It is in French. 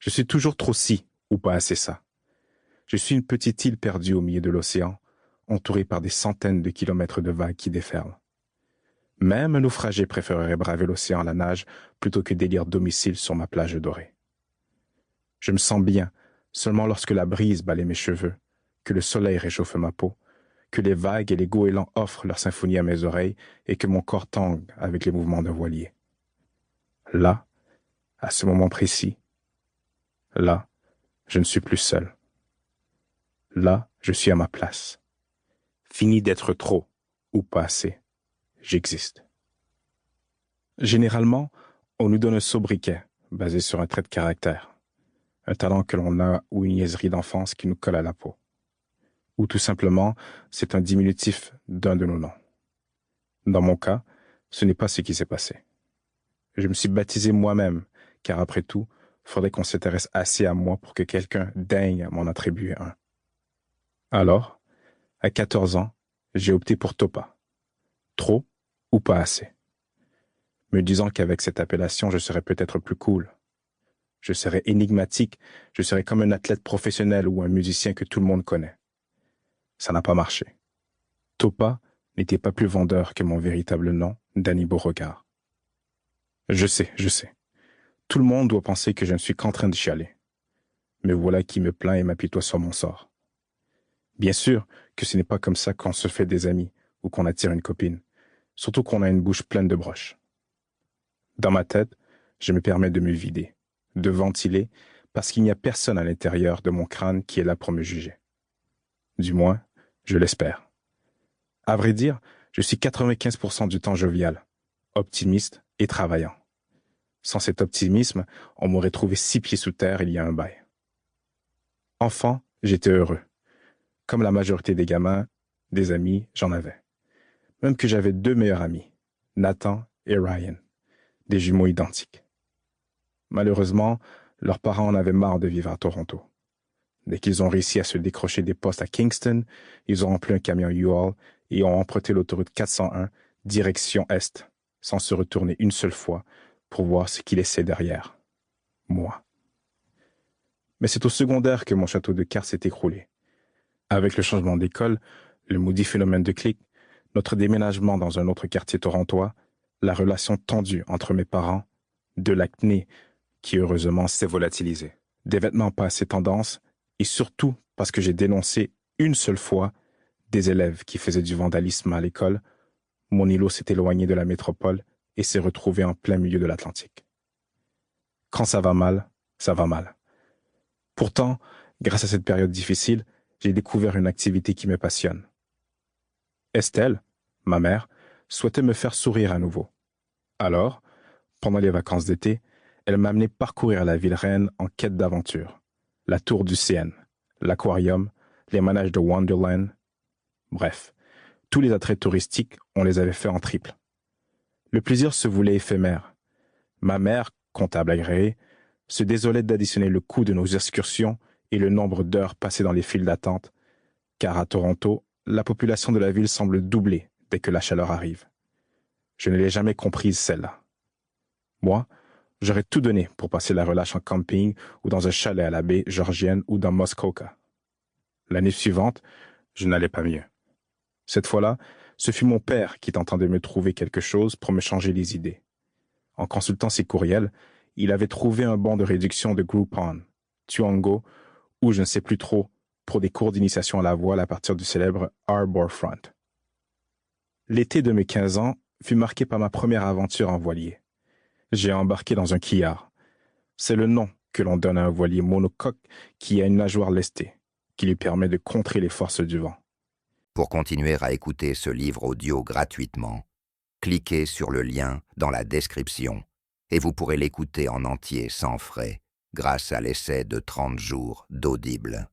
Je suis toujours trop ci ou pas assez ça. Je suis une petite île perdue au milieu de l'océan, entourée par des centaines de kilomètres de vagues qui déferlent. Même un naufragé préférerait braver l'océan à la nage plutôt que d'élire domicile sur ma plage dorée. Je me sens bien seulement lorsque la brise balaie mes cheveux, que le soleil réchauffe ma peau, que les vagues et les goélands offrent leur symphonie à mes oreilles et que mon corps tangue avec les mouvements d'un voilier. Là, à ce moment précis, là, je ne suis plus seul. Là, je suis à ma place. Fini d'être trop ou pas assez. J'existe. Généralement, on nous donne un sobriquet basé sur un trait de caractère, un talent que l'on a ou une niaiserie d'enfance qui nous colle à la peau. Ou tout simplement, c'est un diminutif d'un de nos noms. Dans mon cas, ce n'est pas ce qui s'est passé. Je me suis baptisé moi-même, car après tout, faudrait qu'on s'intéresse assez à moi pour que quelqu'un daigne m'en attribuer un. Alors, à 14 ans, j'ai opté pour Topa. Trop ou pas assez. Me disant qu'avec cette appellation, je serais peut-être plus cool. Je serais énigmatique, je serais comme un athlète professionnel ou un musicien que tout le monde connaît. Ça n'a pas marché. Topa n'était pas plus vendeur que mon véritable nom, Danny Beauregard. Je sais. Tout le monde doit penser que je ne suis qu'en train de chialer. Me voilà qui me plaint et m'apitoie sur mon sort. Bien sûr que ce n'est pas comme ça qu'on se fait des amis ou qu'on attire une copine, surtout qu'on a une bouche pleine de broches. Dans ma tête, je me permets de me vider, de ventiler, parce qu'il n'y a personne à l'intérieur de mon crâne qui est là pour me juger. Du moins, je l'espère. À vrai dire, je suis 95% du temps jovial, optimiste et travaillant. Sans cet optimisme, on m'aurait trouvé 6 pieds sous terre il y a un bail. Enfant, j'étais heureux. Comme la majorité des gamins, des amis, j'en avais. Même que j'avais 2 meilleurs amis, Nathan et Ryan, des jumeaux identiques. Malheureusement, leurs parents en avaient marre de vivre à Toronto. Dès qu'ils ont réussi à se décrocher des postes à Kingston, ils ont rempli un camion U-Haul et ont emprunté l'autoroute 401 direction Est, sans se retourner une seule fois pour voir ce qu'ils laissaient derrière. Moi. Mais c'est au secondaire que mon château de cartes s'est écroulé. Avec le changement d'école, le maudit phénomène de clique, notre déménagement dans un autre quartier torontois, la relation tendue entre mes parents, de l'acné qui heureusement s'est volatilisée, des vêtements pas assez tendance, et surtout parce que j'ai dénoncé une seule fois des élèves qui faisaient du vandalisme à l'école, mon îlot s'est éloigné de la métropole et s'est retrouvé en plein milieu de l'Atlantique. Quand ça va mal, ça va mal. Pourtant, grâce à cette période difficile, j'ai découvert une activité qui me passionne. Estelle, ma mère, souhaitait me faire sourire à nouveau. Alors, pendant les vacances d'été, elle m'a amené parcourir la ville reine en quête d'aventure. La tour du CN, l'aquarium, les manèges de Wonderland. Bref, tous les attraits touristiques, on les avait faits en triple. Le plaisir se voulait éphémère. Ma mère, comptable agréée, se désolait d'additionner le coût de nos excursions et le nombre d'heures passées dans les files d'attente, car à Toronto, la population de la ville semble doubler dès que la chaleur arrive. Je ne l'ai jamais comprise, celle-là. Moi, j'aurais tout donné pour passer la relâche en camping ou dans un chalet à la baie Georgienne ou dans Muskoka. L'année suivante, je n'allais pas mieux. Cette fois-là, ce fut mon père qui tentait de me trouver quelque chose pour me changer les idées. En consultant ses courriels, il avait trouvé un bon de réduction de Groupon, Tuango, ou je ne sais plus trop, pour des cours d'initiation à la voile à partir du célèbre Harbourfront. L'été de mes 15 ans fut marqué par ma première aventure en voilier. J'ai embarqué dans un quillard. C'est le nom que l'on donne à un voilier monocoque qui a une nageoire lestée, qui lui permet de contrer les forces du vent. Pour continuer à écouter ce livre audio gratuitement, cliquez sur le lien dans la description et vous pourrez l'écouter en entier sans frais grâce à l'essai de 30 jours d'Audible.